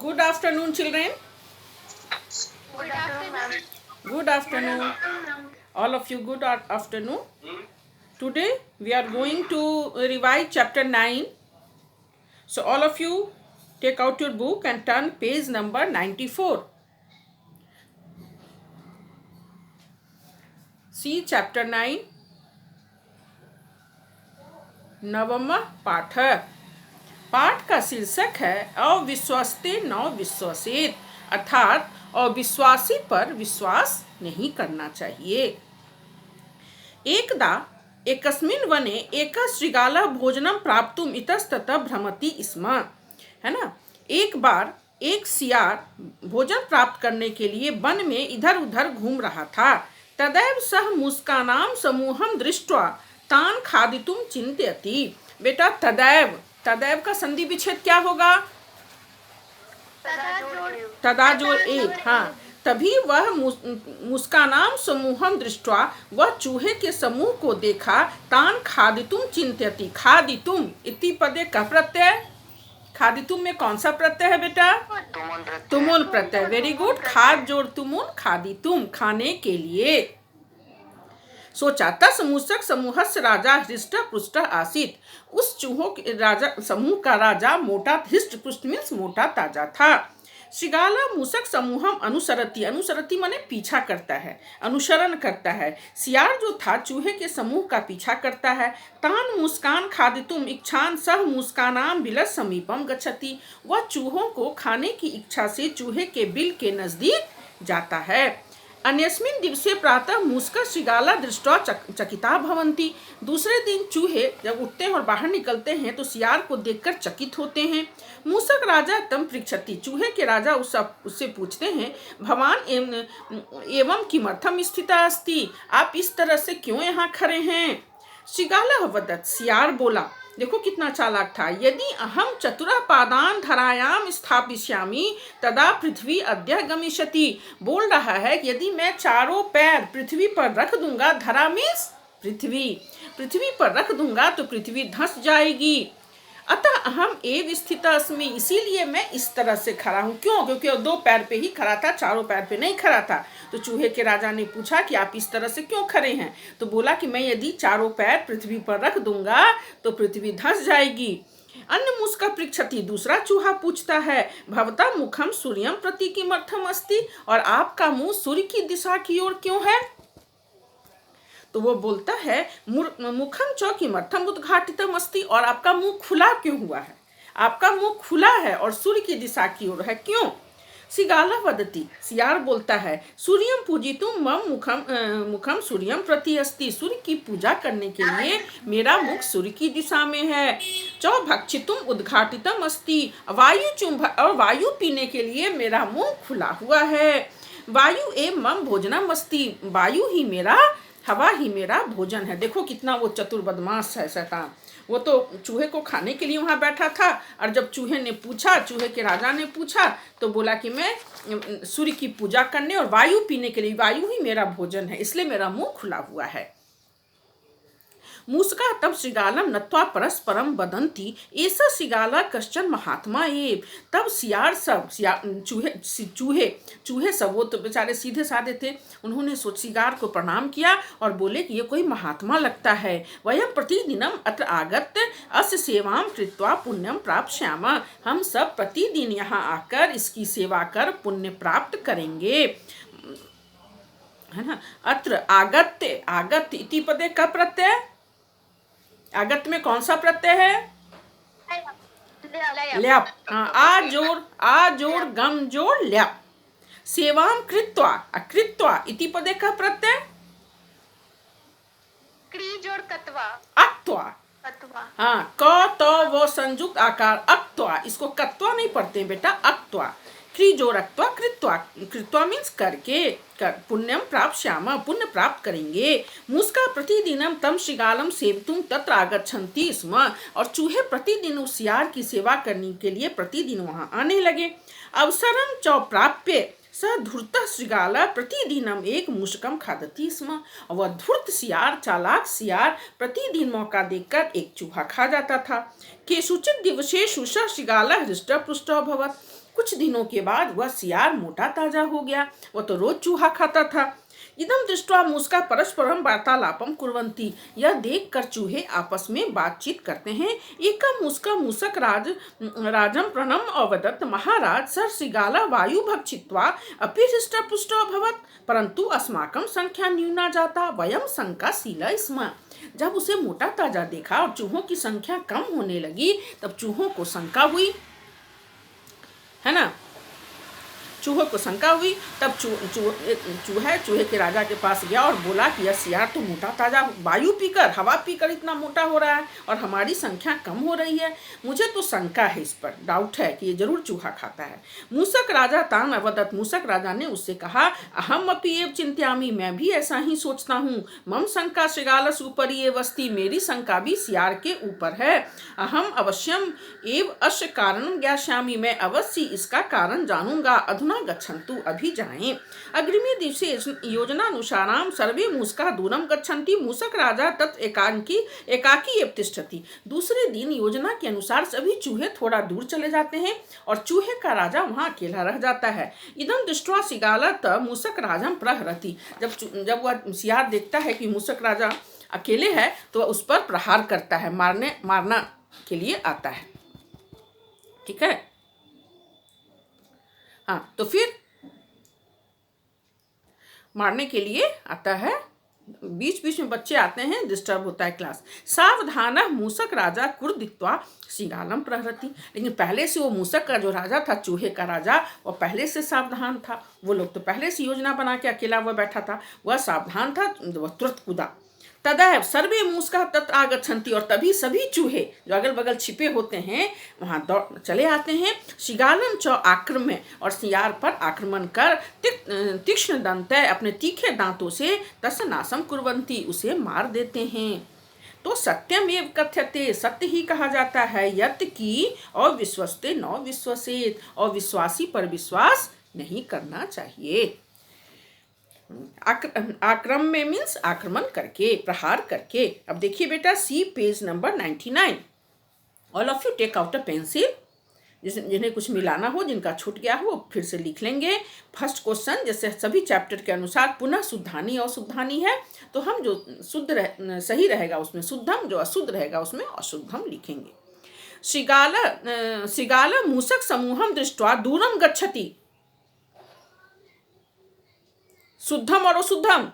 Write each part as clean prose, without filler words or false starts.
Good afternoon, children. Good afternoon, ma'am. Good afternoon. All of you, good afternoon. Today we are going to revise chapter 9. So, all of you take out your book and turn page number 94. See chapter 9. नवम पाठ. पाठ का शीर्षक है अविश्वस्ते न विश्वसेत, अर्थात अविश्वासी पर विश्वास नहीं करना चाहिए. एकदा एकस्मिन् वने एका शृगाला भोजनं प्राप्तुम् इतस्ततः भ्रमति स्म. है ना. एक बार एक सियार भोजन प्राप्त करने के लिए वन में इधर उधर घूम रहा था. तदैव सह मुस्कानां समूहं दृष्ट्वा तान खादितुं चिन्तयति. बेटा तदैव, तदैव का संधि विच्छेद क्या होगा? तदा जोड़ एक. हाँ, तभी वह मुस्कानाम समूहम दृष्टवा, वह चूहे के समूह को देखा. तान खादितुम चिंत्यति. खादितुम इति पदे का प्रत्यय. खादितुम में कौन सा प्रत्यय है बेटा? तुमुन प्रत्यय. Very good. खाद जोड़ तुमुन, खादितुम खाने के लिए. सोचा तस मूषक समूहस्य राजा हृष्ट पुष्ट आसीत. उस चूहों के राजा समूह का राजा मोटा, हृष्ट पुष्ट मीन्स मोटा ताजा था. शृगाला मूषक समूहम अनुसरती. अनुसरती माने पीछा करता है, अनुसरण करता है. सियार जो था चूहे के समूह का पीछा करता है. तान मुस्कान खादितुम इच्छान सह मुस्कानाम बिल समीपम गच्छति. वह चूहों को खाने की इच्छा से चूहे के बिल के नजदीक जाता है. अन्यस्मिन् दिवसे प्रातः मूषका शृगाला दृष्ट्वा चकिता भवन्ति. दूसरे दिन चूहे जब उठते हैं और बाहर निकलते हैं तो सियार को देखकर चकित होते हैं. मूषक राजा तम पृच्छति. चूहे के राजा उससे पूछते हैं, भवान एवं किमर्थम स्थिता अस्ति. आप इस तरह से क्यों यहाँ खड़े हैं? शृगाला वदत्. सियार बोला, देखो कितना चालाक था. यदि अहम चतुरा पादान धरायाम स्थापिष्यामि तदा पृथ्वी अद्य गमिष्यति. बोल रहा है कि यदि मैं चारों पैर पृथ्वी पर रख दूंगा, धरा मीन्स पृथ्वी पर रख दूंगा तो पृथ्वी धंस जाएगी. अतः अहम एव स्थित अस्मि. इसीलिए मैं इस तरह से खड़ा हूँ. क्यों? क्योंकि वो दो पैर पे ही खड़ा था, चारों पैर पे नहीं खड़ा था. तो चूहे के राजा ने पूछा कि आप इस तरह से क्यों खड़े हैं? तो बोला कि मैं यदि चारों पैर पृथ्वी पर रख दूंगा तो पृथ्वी धंस जाएगी. अन्य मुस्का पृच्छति. दूसरा चूहा पूछता है, भवता मुखम सूर्यम प्रति किमर्थम अस्ति. और आपका मुंह सूर्य की दिशा की ओर क्यों है? तो वो बोलता है, मुखम च किमर्थम उद्घाटितम अस्ति. और आपका मुंह खुला क्यों हुआ है? आपका मुंह खुला है और सूर्य की दिशा की ओर है, क्यों? शृगाला वदति. सियार बोलता है, सूर्यम पूजितुम मम मुखम सूर्यम प्रति अस्ति. सूर्य की पूजा करने के लिए मेरा मुख सूर्य की दिशा में है. चौ भक्षितुम उद्घाटितम अस्ति. वायु पीने के लिए मेरा मुंह खुला हुआ है. वायु एवं मम भोजनम अस्ति. वायु ही मेरा, हवा ही मेरा भोजन है. देखो कितना वो चतुर बदमाश है शैतान. वो तो चूहे को खाने के लिए वहाँ बैठा था, और जब चूहे के राजा ने पूछा तो बोला कि मैं सूर्य की पूजा करने और वायु पीने के लिए, वायु ही मेरा भोजन है, इसलिए मेरा मुंह खुला हुआ है. मूषका तब शृगालम नत्वा परस्परम बदंती. ऐसा शृगाला कश्चन महात्मा एव. तब सियार सब चूहे सब, वो तो बेचारे सीधे साधे थे, उन्होंने शृगाल को प्रणाम किया और बोले कि ये कोई महात्मा लगता है. वयम प्रतिदिनम अत्र आगत्य अस्य सेवां कृत्वा पुण्यम प्राप्स्याम. हम सब प्रतिदिन यहाँ आकर इसकी सेवा कर पुण्य प्राप्त करेंगे. है ना. अत्र आगत्य इति पदे का प्रत्यय. आगत में कौन सा प्रत्यय है? ल्याप. हाँ, आ जोड़ गम जोड़ ल्याप. सेवाम कृत्वा. अकृत्वा इति पदे का प्रत्यय क्री जोड़ कत्वा. अक्त्वा. हाँ, क त व संयुक्त आकार अक्त्वा. इसको कत्वा नहीं पढ़ते बेटा, अक्त्वा. क्री जोड़ अक्त्वा कृत्वा. कृत्वा मीन्स करके. पुण्यम प्राप्स्याम, पुण्य प्राप्त करेंगे. मूषका प्रतिदिनम तम शृगालम सेवितुम तत्र आगच्छन्ति स्म. और चूहे प्रतिदिन उस सियार की सेवा करने के लिए प्रतिदिन वहां आने लगे. अवसरम च प्राप्य स धूर्त शृगाला प्रतिदिनम एक मूषकम खादति स्म. और वह धूर्त सियार, चालाक सियार प्रतिदिन मौका देखकर एक चूहा खा जाता था. केषुचित् दिवसेषु स शृगाला हृष्ट पुष्ट अभवत्. कुछ दिनों के बाद वह सियार मोटा ताजा हो गया। वह तो रोज चूहा खाता था। इदम दृष्ट्वा मूषका परस्परम वार्तालापम कुर्वन्ति। यह देखकर चूहे आपस में बातचीत करते हैं। एकम मूषका मूषक राजम प्रणम अवदत्, महाराज सर सिगाला वायु भक्षित्वा अपि हृष्टपुष्टो अभवत्, परंतु अस्माकं संख्या न्यूना जाता, वयम शंकाशीला स्म। जब उसे मोटा ताजा देखा और चूहों की संख्या कम होने लगी तब चूहों को शंका हुई, है ना। चूहों को शंका हुई। तब चूहे के राजा के पास गया और बोला कि यह सियार तो मोटा ताजा वायु पीकर, हवा पीकर इतना मोटा हो रहा है और हमारी संख्या कम हो रही है। मुझे तो शंका है, इस पर डाउट है कि ये जरूर चूहा खाता है। मूषक राजा तान अवदत्। मूषक राजा ने उससे कहा, अहम अपि एव चिंत्यामि, मैं भी ऐसा ही सोचता हूँ। मम शंका श्रृगालस ऊपरी एव अस्ति, मेरी शंका भी सियार के ऊपर है। अहम अवश्यम एव अस्य कारणम ज्ञास्यामि, मैं अवश्य इसका कारण जानूंगा। अधुना गच्छन्तु, अभी जाएं। अग्रिमे दिवसे योजनानुसारां सर्वे मूषकाः दूरं गच्छन्ति, मूषक राजा तत् एकाकी एव तिष्ठति। दूसरे दिन योजना के अनुसार सभी चूहे थोड़ा दूर चले जाते हैं और चूहे का राजा वहां अकेला रह जाता है। इदं दृष्ट्वा सिगालत मूषक राजं प्रहरति। जब वह सियार देखता है कि मूषक राजा अकेले है तो वह उस पर प्रहार करता है, मारना के लिए आता है। ठीक है। हाँ, तो फिर मारने के लिए आता है। बीच बीच में बच्चे आते हैं, डिस्टर्ब होता है क्लास। सावधान मूषक राजा कुर्दित्वा सिगालम प्रहरति। लेकिन पहले से वो मूषक का जो राजा था, चूहे का राजा, वो पहले से सावधान था। वो लोग तो पहले से योजना बना के अकेला वह बैठा था, वह सावधान था, वह तुरंत कूदा। तदैव सर्वे मूषकाः तत्र आगच्छन्ति, और तभी सभी चूहे जो अगल बगल छिपे होते हैं वहां दौड़ चले आते हैं। शिगालम च आक्रम्य, और सियार पर आक्रमण कर तीक्ष्ण दंत, अपने तीखे दांतों से तस्य नाशम कुर्वन्ति, उसे मार देते हैं। तो सत्यमेव कथ्यते, सत्य ही कहा जाता है। यत् की अविश्वस्ते न विश्वसेत, और विश्वासी पर विश्वास नहीं करना चाहिए। आक्रम में मीन्स आक्रमण करके, प्रहार करके। अब देखिए बेटा, see page number 99। All of you take out a pencil. जिन्हें कुछ मिलाना हो, जिनका छूट गया हो, फिर से लिख लेंगे। फर्स्ट क्वेश्चन, जैसे सभी चैप्टर के अनुसार पुनः शुद्धानी और शुद्धानी है, तो हम जो सही रहेगा उसमें शुद्धम, जो अशुद्ध रहेगा उसमें अशुद्धम लिखेंगे। सिगाल मूषक समूहम दृष्ट्वा दूरम गच्छति। शुद्धम और अशुद्धम?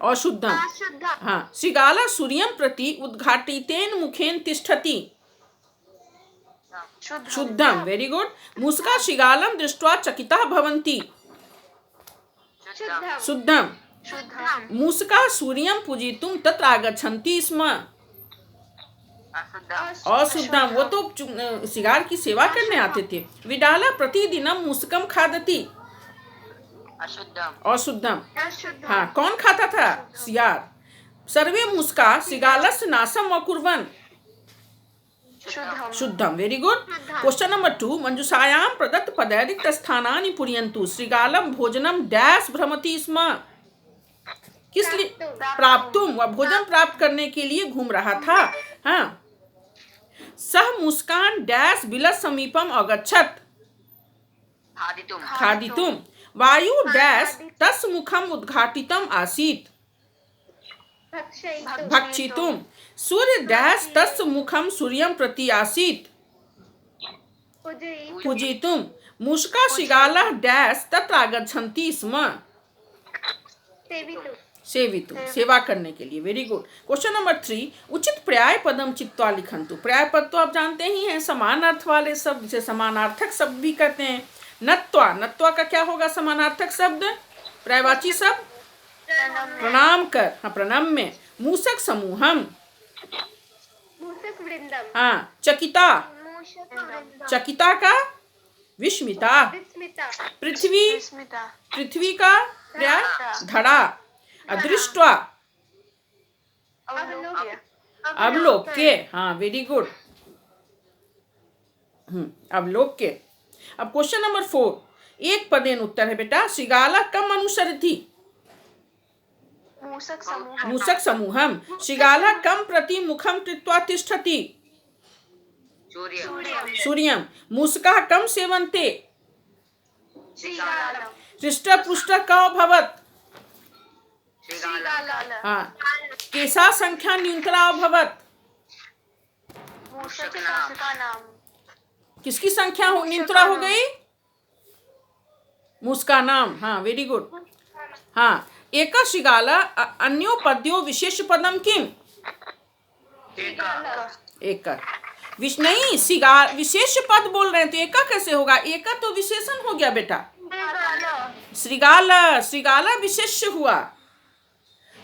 अशुद्धम। हाँ। सिगाला सूर्यं प्रति उद्घाटितेन मुखेन तिष्ठति। शुद्धम। Very good. मूषका शिगालम दृष्ट्वा चकिता भवन्ति। शुद्धम। मूषका सूर्यं पूजितुं तत्र आगच्छन्ति स्म। अशुद्धम। वो तो शिगार की सेवा करने आते थे। विडाला प्रतिदिनम मूषकम खादति। अशुद्धम। हाँ, कौन खाता था? सियार। सर्वे मूषका सिगालस्य नाशम अकुर्वन्। शुद्धम। Very good. क्वेश्चन नंबर 2, मंजूषायां प्रदत्त पदैरिक्त स्थानानि पूरयन्तु। श्रीगालम भोजनम डैश भ्रमति स्म। किस लिए? प्राप्तुम, वह भोजन प्राप्त करने के लिए घूम रहा था। हाँ। सह मुस्कान डैश बिलस समीपम अगच्छत्। खादितुम। वायु डैश तस् मुखम उद्घाटितम आसीत्। भक्षितुम। सूर्य डैश तस् मुखम सूर्यं प्रति आसीत्। पूजितुम। मूषका शिगालः डैश तत्र आगच्छन्ति स्म। सेवितुम, सेवा करने के लिए। Very good. क्वेश्चन नंबर 3, उचित पर्याय पदम चित्वा लिखन्तु। पर्याय पद तो आप जानते ही हैं, समान अर्थ वाले शब्द, जिसे समानार्थक शब्द भी कहते हैं। नत्वा, नत्वा का क्या होगा समानार्थक शब्द? पर्यायवाची शब्द? प्रणाम कर। हाँ, प्रणाम में। मूषक समूहम। हाँ। चकिता, चकिता का विस्मिता। पृथ्वी, पृथ्वी का पर्याय धड़ा। अदृष्ट्वा, अवलोक्य। हाँ, वेरी गुड। अवलोक्य। अब क्वेश्चन नंबर 4, एक पदेन उत्तर है बेटा। शिगाला कम अनुसरति। मूषक समूहम। शिगाला कम प्रति मुखम कृत्वा तिष्ठति। सूर्यम सूर्यम। मूषका कम सेवन्ते श्रीगालम हृष्टपुष्ट क भवत्। श्रीगालम हाँ। केसा संख्या न्यूनतरा अभवत्। मूषक का नाम किसकी संख्या हो न्यूनतरा हो गई। मूषका नाम। हाँ वेरी गुड। हाँ। एक श्रीगाल अन्यो पद्यो विशेष पदम किम। एक नहीं श्रीगाल विशेष पद बोल रहे हैं तो एक कैसे होगा। एक तो विशेषण हो गया बेटा। श्रीगाल श्रीगाल विशेष हुआ।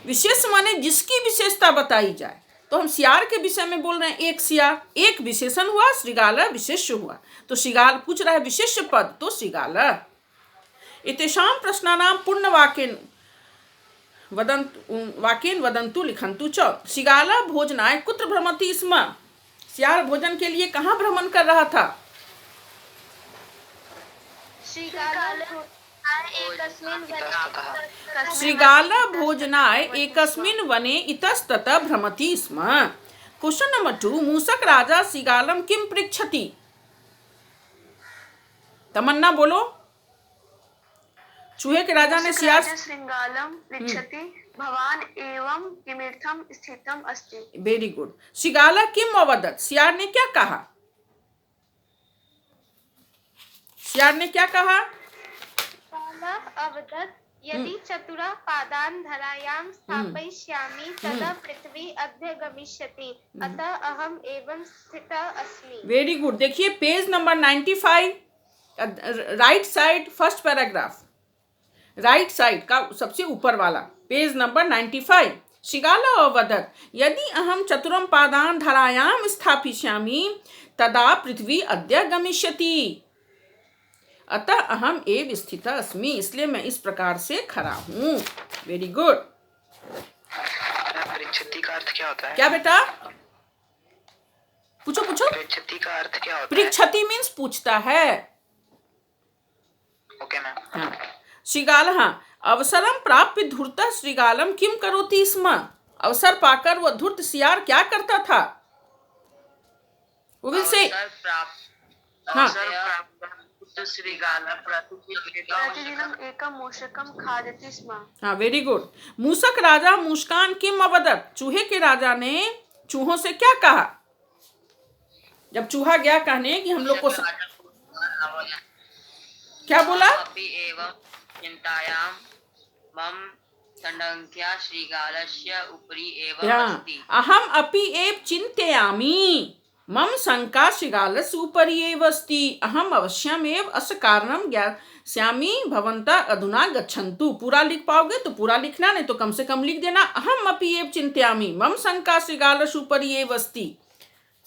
विशेष माने जिसकी विशेषता बताई जाए। तो हम सियार के विषय में बोल रहे हैं। एक सियार एक विशेषण हुआ। श्रीगाल विशेष हुआ। तो श्रीगाल पूछ रहा है विशेष पद तो श्रीगाल। इतेषां प्रश्नानां पूर्णवाक्येन वदन्तु लिखन्तु च। श्रीगाल भोजनाय कुत्र भ्रमति स्म। सियार भोजन के लिए कहाँ भ्रमण कर रहा था। श्रीगाल भोजनाय एकस्मिन् वने इतस्ततः भ्रमति स्म। Question number 2। मूषक राजा श्रीगालम किम पृच्छति। तमन्ना बोलो। चूहे के राजा ने सियार श्रृंगालम पृच्छति भवान एवं किमर्थम स्थितम अस्ति। Very good. श्रीगाल किम अवदत्। सियार ने क्या कहा। सियार ने क्या कहा। अवदत् यदि चतुरा पादान धरायां स्थापयिष्यामि तदा पृथ्वी अद्य गमिष्यति अतः अहम एवं स्थितः अस्मि। Very good. देखिए page number 95 right side first paragraph. Right side का सबसे ऊपर वाला पेज नंबर 95। श्रीगाल अवदत् यदि अहम चतुरम पादान धरायां स्थापयिष्यामि तदा पृथ्वी अद्य गमिष्यति अतः अहम एव स्थितः अस्मि। इसलिए मैं इस प्रकार से खड़ा हूँ। Very good. पृच्छति का अर्थ क्या होता है। क्या बेटा पूछो पूछो। पृच्छति का अर्थ क्या होता है। पृच्छति मीन्स पूछता है। Okay ma'am. हाँ। श्रीगाल हाँ अवसरम प्राप्य धूर्तः श्रीगालम किम करोति स्म। अवसर पाकर वह धूर्त सियार क्या करता था। वो विल से हाँ प्रतिदिनम एकम मूषकम खादति स्म। हाँ वेरी गुड। मूषक राजा मूषकान किम अवदत्। चूहे के राजा ने चूहों से क्या कहा। जब चूहा गया कहने कि हम लोग को क्या बोला। चिंतायां मम संख्या श्रीगालस्य उपरि एव हाँ, अस्ति। अहम अपि एव चिंतयामि मम शंका श्रीगालस्य उपरि एव अस्ति। अहम अवश्यमेव अस्य कारणं ज्ञास्यामि भवन्तः अधुना गच्छन्तु। पूरा लिख पाओगे तो पूरा लिखना, नहीं तो कम से कम लिख देना अहम अपि एव चिंतयामि मम शंका श्रीगालस्य उपरि एव अस्ति।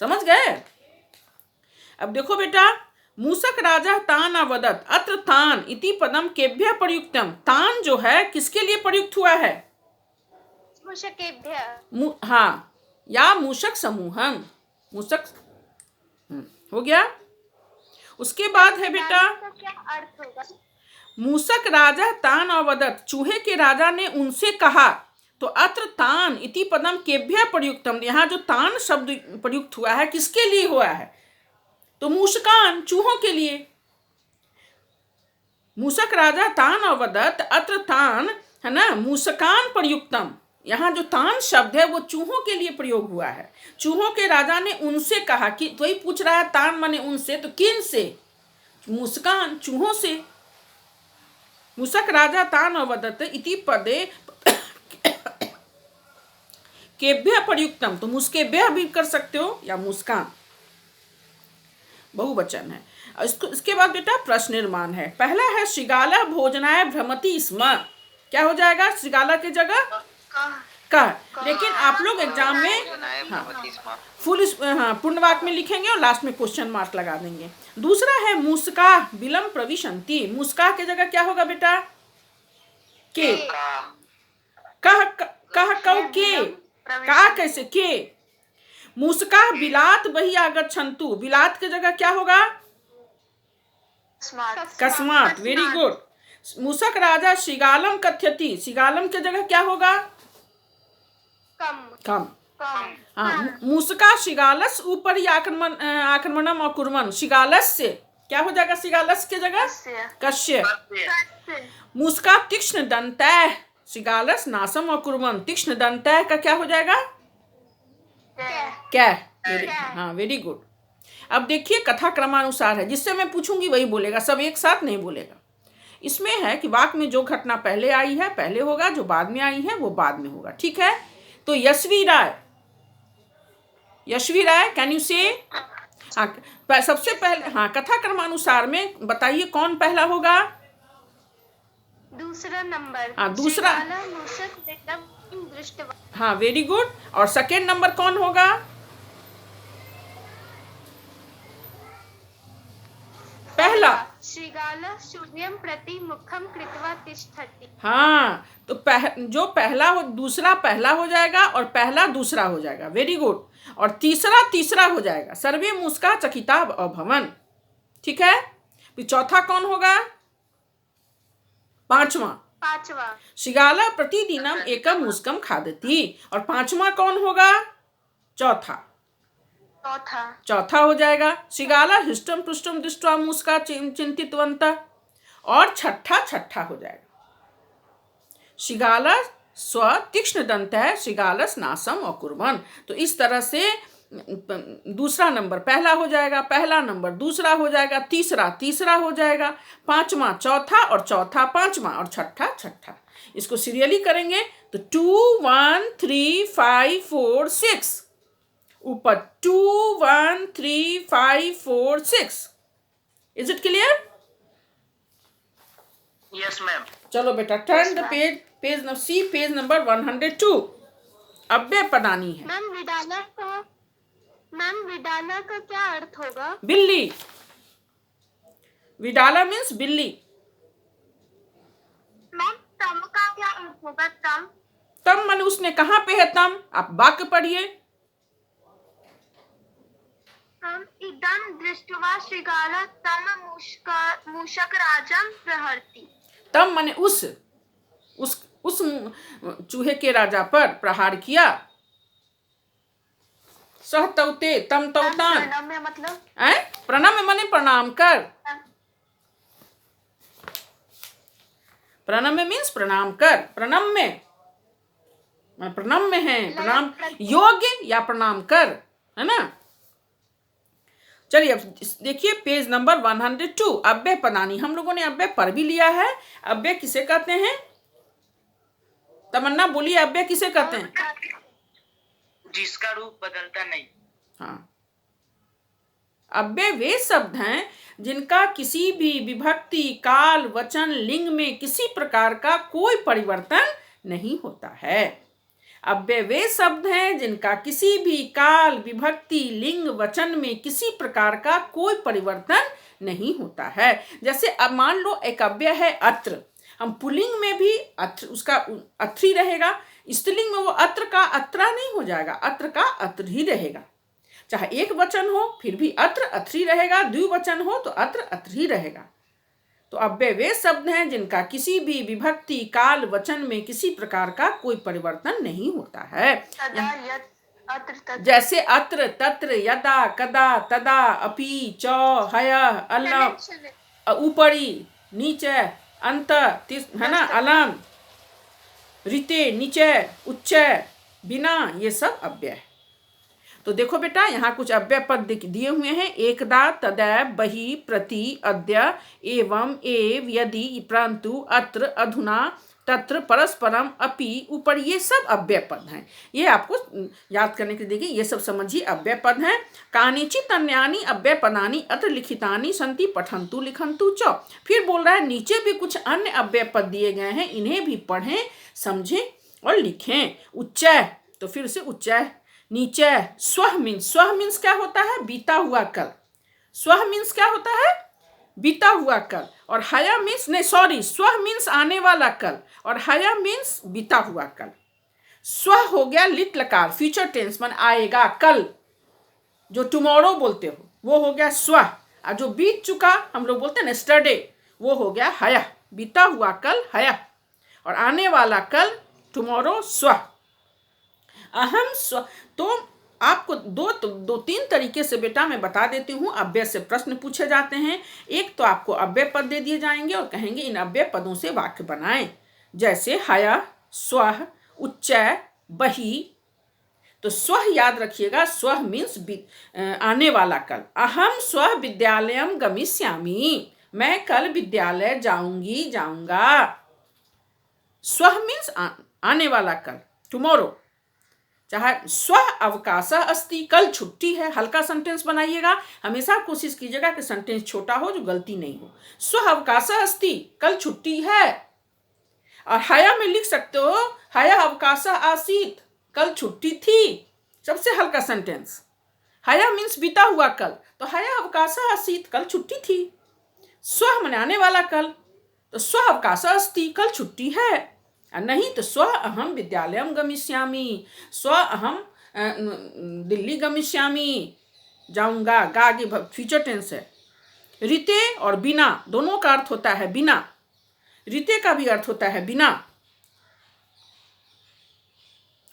समझ गए। अब देखो बेटा मूषक राजा तान अवदत्। अत्र तान इति पदम केभ्यः प्रयुक्तम। तान जो है किसके लिए प्रयुक्त हुआ है। मूषकेभ्यः। हाँ या मूषक समूहम। मूषक हो गया। उसके बाद है बेटा क्या अर्थ होगा। मूषक राजा तान अवदत्। चूहे के राजा ने उनसे कहा। तो अत्र तान इति पदम केभ्यः प्रयुक्तम। यहाँ जो तान शब्द प्रयुक्त हुआ है किसके लिए हुआ है। तो मूषकान चूहों के लिए। मूषक राजा तान अवदत् अत्र तान है ना मूषकान प्रयुक्तम। यहाँ जो तान शब्द है वो चूहों के लिए प्रयोग हुआ है। चूहों के राजा ने उनसे कहा कि तो ही पूछ रहा है तान माने उनसे तो किन से। मूषकान चूहों से। मूषक राजा तान अवदत् इति पदे केभ्यः प्रयुक्तम। तो मुस्केभ्यः भी कर सकते हो या मुस्कान बहुवचन है। इसके बाद बेटा प्रश्न निर्माण है। पहला है श्रीगाला भोजनाय भ्रमति स्म। क्या हो जाएगा श्रीगाला की जगह कह। लेकिन आप लोग एग्जाम में फुल पूर्ण वाक्य में लिखेंगे और लास्ट में क्वेश्चन मार्क लगा देंगे। दूसरा है मूषका विलम प्रविशन्ति। मूषका की जगह क्या होगा बेटा के। कह कह कौ के का कैसे के। मूषका बिलात बहि आगच्छन्तु। बिलात की जगह क्या होगा कस्मात। Very good. मूषक राजा श्रीगालम कथ्यति। श्रीगालम की जगह क्या होगा कम। कम। हाँ, मुस्का शिगालस ऊपरी आक्रमणम और कुर्मन, शिगालस से क्या हो जाएगा? शिगालस के जगह कश्य। मुस्का तीक्ष्ण दंतः, शिगालस नासम और कुर्मन, तीक्ष्ण दंतः का क्या हो जाएगा? क्या? हाँ, वेरी गुड। अब देखिए कथा क्रमानुसार है, जिससे मैं पूछूंगी वही बोलेगा, सब एक साथ नहीं बोलेगा। इसमें है कि वाक्य में जो घटना पहले आई है पहले होगा, जो बाद में आई है वो बाद में होगा। ठीक है, तो यशवी राय, यशवी राय कैन यू से? हाँ, सबसे पहले हाँ कथा क्रमानुसार में बताइए कौन पहला होगा? दूसरा नंबर। हाँ, दूसरा। हाँ, वेरी गुड। और सेकेंड नंबर कौन होगा? पहला। श्रीगाला सूर्यं प्रति मुखम कृत्वा तिष्ठति। हाँ, तो जो पहला हो, दूसरा पहला हो जाएगा और पहला दूसरा हो जाएगा। Very good. और तीसरा हो जाएगा। सर्वे मुस्का चकिता अभवन। ठीक है, फिर चौथा कौन होगा? पांचवा। शिगाला प्रतिदिनम एकम मुस्कम खादती। और पांचवा कौन होगा? चौथा हो जाएगा। शिगाला हृष्टम पृष्टम दृष्ट्वा मुस्का चिंतितवंत। और छठा हो जाएगा। शिगाला स्व तीक्ष्ण दंत है, शिगालस नासम अकुर्बन। तो इस तरह से दूसरा नंबर पहला हो जाएगा, पहला नंबर दूसरा हो जाएगा, तीसरा हो जाएगा, पांचवा चौथा और चौथा पांचवा और छठा। इसको सीरियली करेंगे तो 2 1 3 5 4 6 ऊपर 2 1 3 5 4 6। Is it clear? Yes ma'am. चलो बेटा, turn the page, page number 102। अव्यय पदानी है। मैम विडाला का क्या अर्थ होगा? बिल्ली। विडाला मीन्स बिल्ली। मैम तम का क्या अर्थ होगा? तम माने उसने कहाँ पे है तम? आप वाक्य पढ़िए। इदं दृष्ट्वा श्रीगाला तम मूषक राजम प्रहरति। तम माने उस चूहे के राजा पर प्रहार किया। सह तौते तम तौतान। प्रणम्य मतलब? प्रणम्य माने प्रणाम कर। प्रणम्य मीन्स प्रणाम कर। प्रणम्य है, प्रणाम योग्य या प्रणाम कर, है ना? चलिए अब देखिए पेज नंबर 102। अव्यय पदानी। हम लोगों ने अव्यय पर भी लिया है। अव्यय किसे कहते हैं? तमन्ना बोलिए, अव्यय किसे कहते हैं? जिसका रूप बदलता नहीं। हाँ, अव्यय वे शब्द हैं जिनका किसी भी विभक्ति, काल, वचन, लिंग में किसी प्रकार का कोई परिवर्तन नहीं होता है। अव्यय वे शब्द हैं जिनका किसी भी काल, विभक्ति, लिंग, वचन में किसी प्रकार का कोई परिवर्तन नहीं होता है। जैसे अब मान लो एक अव्यय है अत्र, हम पुल्लिंग में भी अत्र, उसका अत्रि रहेगा। स्त्रीलिंग में वो अत्र का अत्रा नहीं हो जाएगा, अत्र का अत्र ही रहेगा। चाहे एक वचन हो फिर भी अत्र अत्रि रहेगा, द्विवचन हो तो अत्र अत्र ही रहेगा। तो अव्यय वे शब्द हैं जिनका किसी भी विभक्ति, काल, वचन में किसी प्रकार का कोई परिवर्तन नहीं होता है। जैसे अत्र, तत्र, यदा, कदा, तदा, अपि, च, हय, अलम, ऊपरी, नीचे, अंत, है ना, अलम, रीते, नीचे, उच्च, बिना, ये सब अव्यय है। तो देखो बेटा, यहाँ कुछ अव्यय पद दिए हुए हैं। एकदा, तदैव, बहि, प्रति, अद्य, एवं, एव, यदि, परंतु, अत्र, अधुना, तत्र, परस्परम, अपि, ऊपर, ये सब अव्यय पद हैं। ये आपको याद करने के लिए देखिए, ये सब समझिए अव्यय पद हैं। कानिचित अन्यानि अव्यय पदानि अत्र लिखितानि सन्ति पठन्तु लिखन्तु च। फिर बोल रहा है नीचे भी कुछ अन्य अव्यय पद दिए गए हैं, इन्हें भी पढ़ें, समझें और लिखें। उच्चय, तो फिर से उच्चय। नीचे स्वह मीन्स क्या होता है? बीता हुआ कल। स्वह मीन्स क्या होता है? बीता हुआ कल। और हया मीन्स नहीं, सॉरी, स्वह मीन्स आने वाला कल और हया मीन्स बीता हुआ कल। स्वह हो गया लिट लकार, फ्यूचर टेंस मन आएगा कल, जो टुमारो बोलते हो वो हो गया स्वह। और जो बीत चुका हम लोग बोलते हैं यस्टरडे, वो हो गया हया। बीता हुआ कल हया और आने वाला कल टुमारो स्वह। अहम स्व। तो आपको दो तीन तरीके से बेटा मैं बता देती हूँ अव्यय से प्रश्न पूछे जाते हैं। एक तो आपको अव्यय पद दे दिए जाएंगे और कहेंगे इन अव्यय पदों से वाक्य बनाएं, जैसे हय, स्वः, उच्चय, बहि। तो स्वः याद रखिएगा, स्वः मीन्स आने वाला कल। अहम स्वः विद्यालयम गमिष्यामि, मैं कल विद्यालय जाऊंगा। स्वः मीन्स आने वाला कल, टुमारो। चाहे स्वः अवकाश अस्ति, कल छुट्टी है, हल्का सेंटेंस बनाइएगा। हमेशा कोशिश कीजिएगा कि सेंटेंस छोटा हो, जो गलती नहीं हो। स्वः अवकाश अस्ति, कल छुट्टी है। और हया में लिख सकते हो हया अवकाश आसीत, कल छुट्टी थी। सबसे हल्का सेंटेंस। हया मीन्स बीता हुआ कल, तो हया अवकाश आसीत, कल छुट्टी थी। स्वः माने आने वाला कल, तो स्वः अवकाश अस्ति, कल छुट्टी है। और नहीं तो स्वः अहम विद्यालयम गमिष्यामि, स्वः अहम दिल्ली गमिष्यामि, जाऊंगा। गा आगे फ्यूचर टेंस है। रीते और बिना दोनों का अर्थ होता है बिना। रीते का भी अर्थ होता है बिना।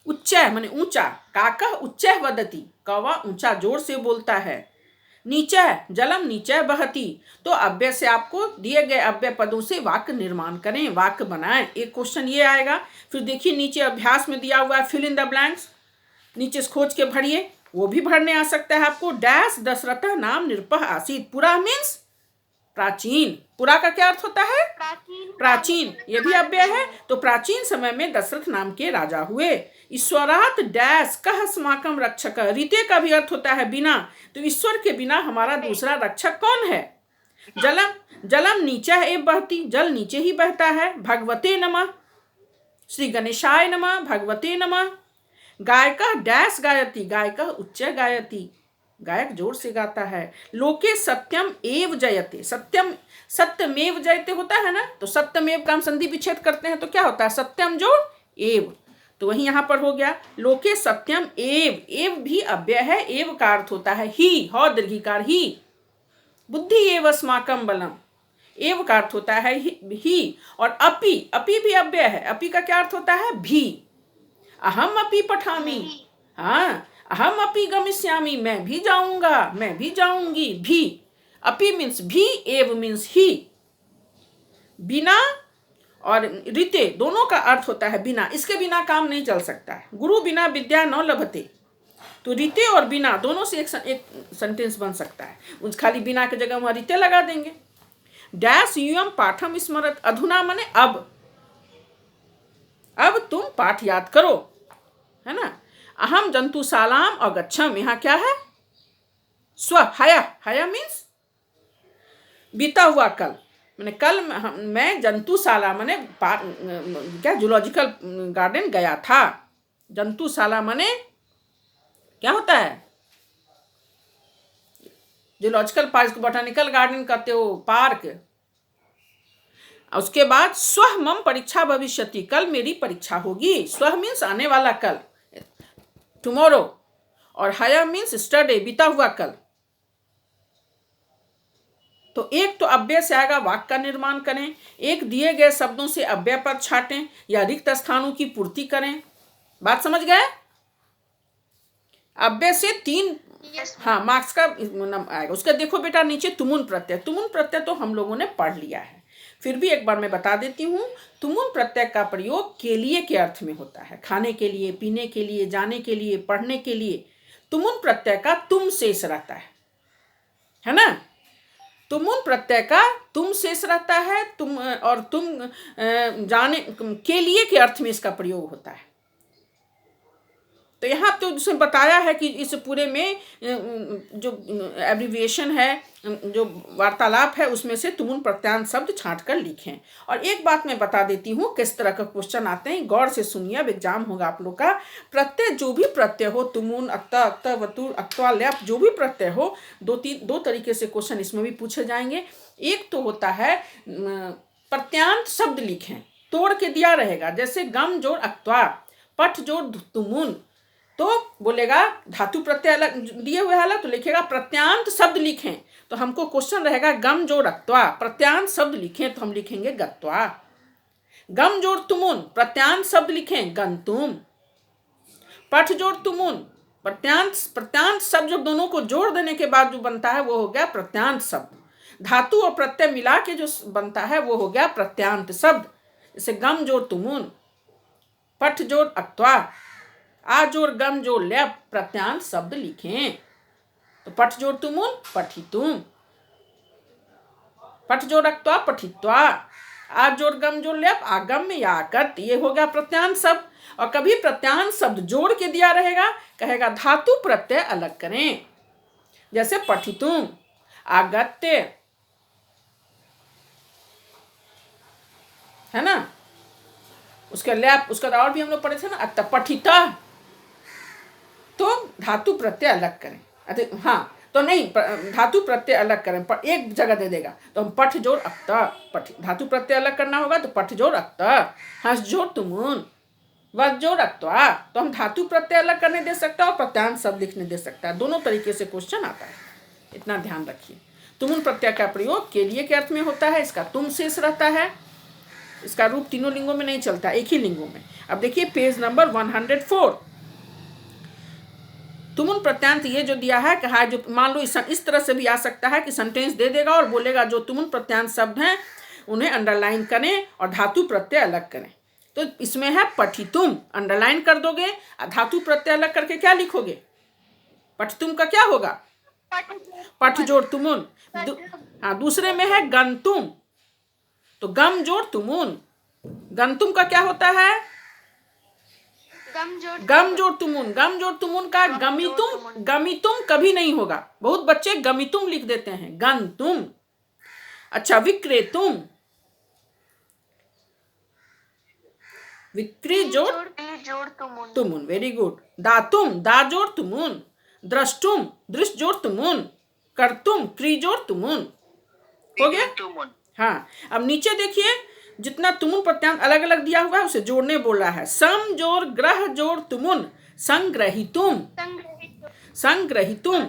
उच्चय माने ऊंचा, काकः उच्चैः वदति, कौवा ऊंचा जोर से बोलता है। नीचय जलम नीचय बहति, तो अव्यय से आपको दिए गए अव्यय पदों से वाक्य निर्माण करें, वाक्य बनाएं। एक क्वेश्चन ये आएगा। फिर देखिए नीचे अभ्यास में दिया हुआ है फिल इन द ब्लैंक्स, नीचे से खोज के भरिए, वो भी भरने आ सकता है आपको। डैश दशरथ नाम निरपः आसीत, पुरा मीन्स प्राचीन। पुरा का क्या अर्थ होता है? प्राचीन। ये भी अव्यय है। तो प्राचीन समय में दशरथ नाम के राजा हुए। ईश्वरात डैश कह अस्माकं रक्षक, रीते का भी अर्थ होता है बिना। तो ईश्वर के बिना हमारा दूसरा रक्षक कौन है? जलम नीचे एव बहती, जल नीचे ही बहता है। भगवते नमः, श्री गणेशाय नमः, भगवते नमः। गायकः डैश गायति, गायकः उच्च गायति, गायक जोर से गाता है। लोके सत्यम एव जयते, सत्यम सत्यमेव जयते होता है ना, तो सत्यमेव का हम संधि विच्छेद करते हैं तो क्या होता है? सत्यम जोड़ एव, तो वही यहाँ पर हो गया। लोके सत्यम एव, एव भी अव्यय है। एव का अर्थ होता है ही, ह दीर्घिकार ही। बुद्धि एव अस्माकं बलम, एव का अर्थ होता है ही। और अपि, अपि भी अव्यय है। अपि का क्या अर्थ होता है? भी। अहम अपि पठामि, हाँ अहम अपि गमिष्यामि, मैं भी जाऊंगा, मैं भी जाऊंगी। भी, अपि मीन्स भी, एव मीन्स ही। बिना और रीते दोनों का अर्थ होता है बिना, इसके बिना काम नहीं चल सकता है। गुरु बिना विद्या न लभते, तो रीते और बिना दोनों से एक सेंटेंस बन सकता है। उस खाली बिना की जगह वहां रीते लगा देंगे। डैश यूयम पाठम स्मरत, अधुना माने अब तुम पाठ याद करो, है ना। अहम जंतुशालाम अगच्छम, यहाँ क्या है? स्व, हया, हया मीन्स बीता हुआ कल। मैंने कल मैं जंतुशाला माने क्या जूलॉजिकल गार्डन गया था। जंतुशाला माने क्या होता है? जूलॉजिकल पार्क, बोटानिकल गार्डन कहते हो, पार्क। उसके बाद स्वः मम परीक्षा भविष्यति, कल मेरी परीक्षा होगी। स्वः मीन्स आने वाला कल, टुमारो। और हया मीन्स स्टरडे, बीता हुआ कल। तो एक तो अव्यय से आएगा, वाक्य का निर्माण करें। एक दिए गए शब्दों से अव्यय पद छाटें या रिक्त स्थानों की पूर्ति करें। बात समझ गए? अव्यय से 3 हाँ मार्क्स का आएगा। उसका देखो बेटा नीचे तुमुन प्रत्यय। तुमुन प्रत्यय तो हम लोगों ने पढ़ लिया है, फिर भी एक बार मैं बता देती हूँ। तुमुन प्रत्यय का प्रयोग के लिए के अर्थ में होता है। खाने के लिए, पीने के लिए, जाने के लिए, पढ़ने के लिए। तुमुन प्रत्यय का तुम शेष रहता है ना। तुमुन प्रत्यय का तुम शेष रहता है। तुम और तुम जाने के लिए के अर्थ में इसका प्रयोग होता है। तो यहाँ तो जिसमें बताया है कि इस पूरे में जो एब्रिविएशन है, जो वार्तालाप है, उसमें से तुमुन प्रत्यांत शब्द छांट कर लिखें। और एक बात मैं बता देती हूँ किस तरह का क्वेश्चन आते हैं, गौर से सुनिए, अब एग्जाम होगा आप लोग का। प्रत्यय जो भी प्रत्यय हो, तुमुन, अक्ता, अक्ता, वतुर, अक्त्वा, ल्याप, जो भी प्रत्यय हो, दो तरीके से क्वेश्चन इसमें भी पूछे जाएंगे। एक तो होता है प्रत्यांत शब्द लिखें, तोड़ के दिया रहेगा, जैसे गम जोड़ अक्त्वा, पठ जोड़ तुमुन, तो बोलेगा धातु प्रत्यय अलग दिए हुए हालत, तो लिखेगा प्रत्यांत शब्द लिखें। तो हमको क्वेश्चन रहेगा गम जोड़ अक्त्वा, प्रत्यांत शब्द लिखें, तो हम लिखेंगे गत्वा। गम जोड़ तुमुन, प्रत्यांत शब्द लिखें, गंतुम। पठ जोड़ तुमुन, प्रत्यांत प्रत्यांत शब्द जब दोनों को जोड़ देने के बाद जो बनता है वो हो गया प्रत्यांत शब्द। धातु और प्रत्यय मिला के जो बनता है वो हो गया प्रत्यांत शब्द। जैसे गम जोड़ तुमुन, पठ जोड़ अक्त्वा, आ जोड़ गम जोड़ ल्याप, प्रत्यांत शब्द लिखें। तो पठ जोड़ तुमुन पठितुम, पठ जोड़ अक्त्वा पठित्वा, आ जोड़ गम जोड़ ल्याप आगम्य या आकट, ये हो गया प्रत्यांत शब्द। और कभी प्रत्यांत शब्द जोड़ के दिया रहेगा, कहेगा धातु प्रत्यय अलग करें। जैसे पठितुम, आगत्य, है ना, उसका लैप, उसका और भी हम लोग पढ़े थे ना, अत पठिता, तो धातु प्रत्यय अलग करें। हाँ, तो नहीं, धातु प्रत्यय अलग करें, पर एक जगह दे देगा तो हम पठ जोड़ अक्त, पठ धातु प्रत्यय अलग करना होगा तो पठ जोड़ अक्त, हंस जोड़ तुमुन, वज जोड़ अक्त्वा, तो हम धातु प्रत्यय अलग करने दे सकता है और प्रत्यांत शब्द लिखने दे सकता है। दोनों तरीके से क्वेश्चन आता है, इतना ध्यान रखिए। तुमुन प्रत्यय का प्रयोग के लिए के अर्थ में होता है, इसका तुम शेष रहता है, इसका रूप तीनों लिंगों में नहीं चलता, एक ही लिंगों में। अब देखिए पेज नंबर 104, तुमुन प्रत्यांत ये जो दिया है, कहा जो मान लो इस तरह से भी आ सकता है कि सेंटेंस दे देगा और बोलेगा जो तुमुन प्रत्यांत शब्द हैं उन्हें अंडरलाइन करें और धातु प्रत्यय अलग करें। तो इसमें है पठितुम, अंडरलाइन कर दोगे, धातु प्रत्यय अलग करके क्या लिखोगे? पठितुम का क्या होगा? पठ जोड़ तुमुन। हाँ, दूसरे में है गंतुम, तो गम जोड़ तुमुन। गंतुम का क्या होता है? गम जोड़ तुमुन। गम जोड़ तुमुन का गमितुम, गमितुम कभी नहीं होगा। बहुत बच्चे गमितुम लिख देते हैं, गंतुम। अच्छा, विक्रेतुम, विक्री जोड़ तुमुन, वेरी गुड। दातुम, दा जोड़ तुमुन। द्रष्टुम, दृष्ट जोड़ तुमुन। कर्तुम, क्री जोड़ तुमुन। हो गया? हाँ, अब नीचे देखिए, जितना तुमुन प्रत्यांत अलग अलग दिया हुआ है उसे जोड़ने बोल रहा है। सम जोड़ ग्रह जोड़ तुमुन, संग्रहितुम, संग्रहितुम।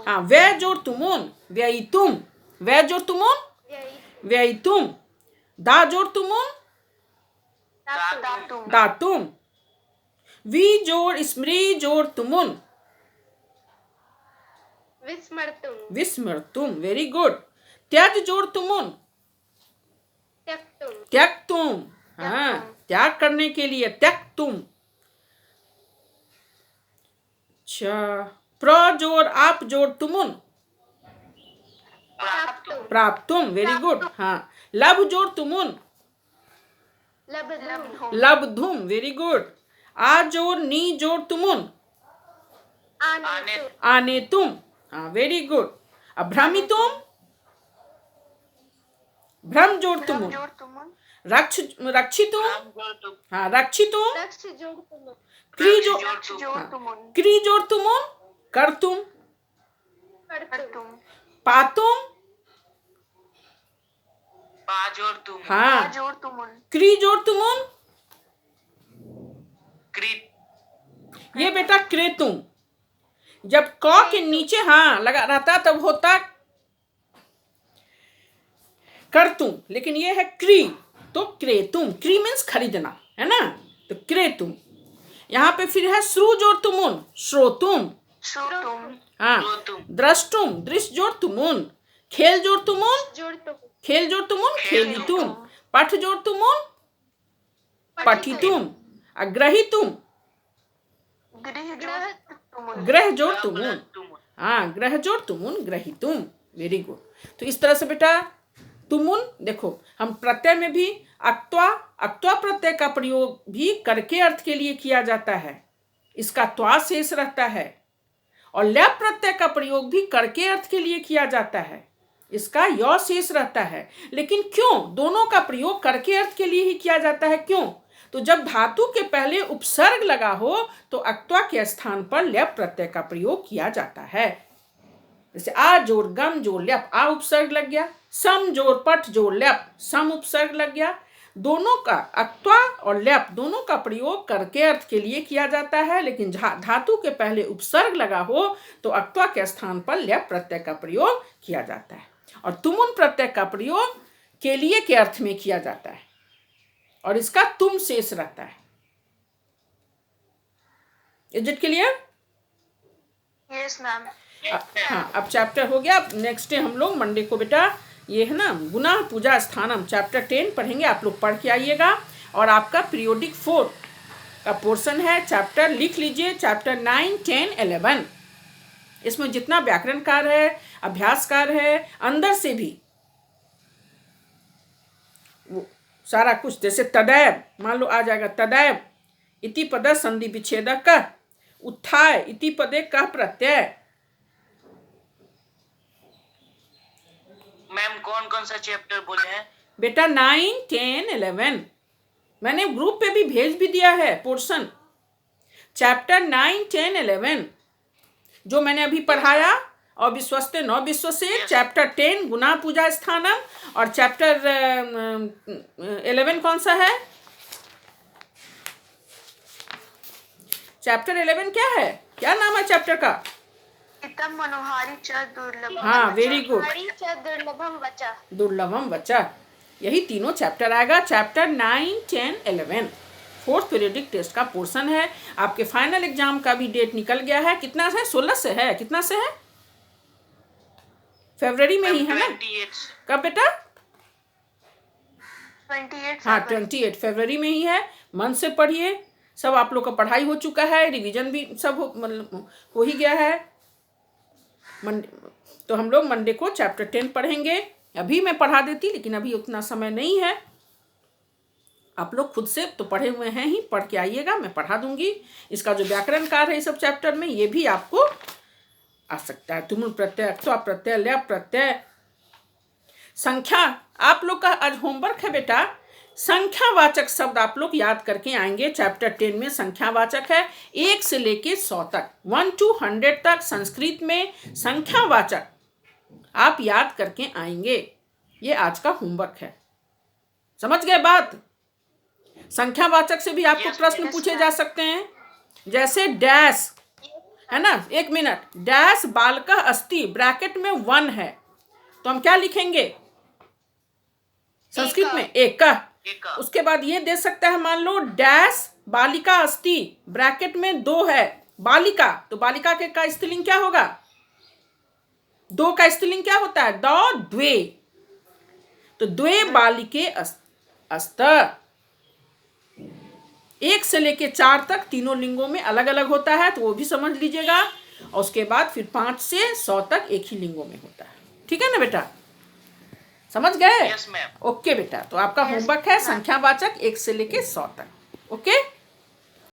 हाँ, व्यय जोड़ तुमुन, व्ययितुम, व्यय जोड़ तुमुन, व्ययितुम। दा जोड़ तुमुन, दातुम। वी जोड़ स्मृ जोड़ तुमुन, विस्मर्तुम, विस्मृतुम, वेरी गुड। त्याज जोड़ तुमुन, त्यक्तुम, त्यक्तुम। हाँ, त्याग करने के लिए त्यक्तुम। अच्छा, प्र जोड़ आप जोड़ तुमुन, प्राप्तुम, प्राप्तुम, वेरी गुड। हाँ, लभ जोड़ तुमुन, लब्धुम, लब्धुम, वेरी गुड। आ जोड़ नी जोड़ तुमुन, आनेतुम, आनेतुम। हाँ, वेरी गुड। अब भ्रमितुम, भ्रम जोड़ तुमुन। रक्षितुम, हाँ, रक्षितुम। रक्ष जोड़ तुमुन, क्री जोड़ तुमुन, कर्तुम। कर्तुम, पातुम, हाँ, क्री जोड़ तुमुन। ये बेटा क्रेतुम, जब क के नीचे हाँ लगा रहता तब होता करतुम, लेकिन ये है क्री, तो क्रेतुम। क्री मीन्स खरीदना, है ना, तो क्रेतुम। यहाँ पे फिर है श्रु जोड़ तुमुन, श्रोतुम। हाँ, द्रष्टुम, दृष्ट जोड़ तुमुन। खेल जोड़ तुमुन, जोड़ तुमुन, खेल जोड़ तुमुन, खेलितुम। पठ जोड़ तुमुन, पठितुम। ग्रहितुम, ग्रह जोड़ तुमुन। हाँ, ग्रह जोड़ तुमुन, ग्रहितुम, वेरी गुड। तो इस तरह से बेटा तुमुन, देखो हम प्रत्यय में भी अक्त्वा, अक्त्वा प्रत्यय का प्रयोग भी करके अर्थ के लिए किया जाता है, इसका त्वा शेष रहता है। और ल्याप प्रत्यय का प्रयोग भी करके अर्थ के लिए किया जाता है, इसका य शेष रहता है। लेकिन क्यों दोनों का प्रयोग करके अर्थ के लिए ही किया जाता है? क्यों? तो जब धातु के पहले उपसर्ग लगा हो तो अक्त्वा के स्थान पर ल्याप प्रत्यय का प्रयोग किया जाता है। जैसे आ जोड़ गम जोड़ ल्याप, आ उपसर्ग लग गया। सम जोड़ पठ जोड़ ल्याप, सम उपसर्ग लग गया। दोनों का, अक्त्वा और ल्याप दोनों का प्रयोग करके अर्थ के लिए किया जाता है, लेकिन धातु के पहले उपसर्ग लगा हो तो अक्त्वा के स्थान पर ल्याप प्रत्यय का प्रयोग किया जाता है। और तुमुन प्रत्यय का प्रयोग के लिए के अर्थ में किया जाता है और इसका तुम शेष रहता है। Is it clear? Yes ma'am. हाँ, अब चैप्टर हो गया। अब नेक्स्ट डे हम लोग मंडे को बेटा ये है ना गुना पूजा स्थानम चैप्टर 10 पढ़ेंगे। आप लोग पढ़ के आइएगा। और आपका पीरियोडिक 4 का पोर्शन है। चैप्टर लिख लीजिए, चैप्टर 9, 10, 11। इसमें जितना व्याकरण कार्य है, अभ्यास कार्य है, अंदर से भी वो सारा कुछ, जैसे तदैव मान लो आ जाएगा, तदैव इति पद संधि विच्छेदक का, उत्थाय इति पदे कह प्रत्यय। मैम कौन कौन सा चैप्टर बोले हैं? बेटा 9, 10, 11 मैंने ग्रुप पे भी भेज भी दिया है पोर्शन। चैप्टर 9, 10, 11 जो मैंने अभी पढ़ाया, और विश्वस्ते 9 विश्व से, चैप्टर 10 गुना पूजा स्थानम, और चैप्टर 11 कौन सा है? चैप्टर 11 क्या है? क्या नाम है चैप्टर का? इतम मनोहारी च दुर्लभम। हाँ, वेरी गुड। मनोहारी च दुर्लभम वचा। दुर्लभम बच्चा, यही तीनों चैप्टर आएगा। चैप्टर 9, 10, 11 फोर्थ पीरियडिक टेस्ट का पोर्शन है। आपके फाइनल एग्जाम का भी डेट निकल गया है। कितना है? 16 से है। कितना से है? फरवरी में ही है ना? 28 कब बेटा? 28 हाँ, 28 फरवरी में ही है। मन से पढ़िए। सब आप लोग का पढ़ाई हो चुका है, रिवीजन भी सब मतलब हो ही गया है। तो हम लोग मंडे को चैप्टर 10 पढ़ेंगे। अभी मैं पढ़ा देती, लेकिन अभी उतना समय नहीं है। आप लोग खुद से तो पढ़े हुए हैं ही, पढ़ के आइएगा, मैं पढ़ा दूंगी। इसका जो व्याकरण कार्य है इस सब चैप्टर में, ये भी आपको आ सकता है। तुमुल प्रत्यय, अक्त्वा प्रत्यय, लय प्रत्यय, संख्या। आप लोग का आज होमवर्क है बेटा, संख्यावाचक शब्द आप लोग याद करके आएंगे। चैप्टर 10 में संख्यावाचक है 1 से लेके 100 तक, 1 to 100 तक संस्कृत में संख्यावाचक आप याद करके आएंगे। ये आज का होमवर्क है। समझ गए बात? संख्यावाचक से भी आपको प्रश्न पूछे जा सकते हैं। जैसे डैश है ना, 1 मिनट, डैश बालका अस्ति, ब्रैकेट में 1 है, तो हम क्या लिखेंगे संस्कृत में? एक का। उसके बाद ये दे सकता है, मान लो डैश बालिका अस्ति, ब्रैकेट में 2 है, बालिका, तो बालिका के का स्त्रीलिंग क्या होगा? 2 का स्त्रीलिंग क्या होता है? द्वे। तो द्वे बालिके अस्त। 1 से लेके 4 तक तीनों लिंगों में अलग अलग होता है, तो वो भी समझ लीजिएगा। और उसके बाद फिर 5 से 100 तक एक ही लिंगों में होता है। ठीक है ना बेटा? समझ गए? Yes ma'am. ओके बेटा, तो आपका होमवर्क है संख्यावाचक 1 से लेके 100 तक। ओके।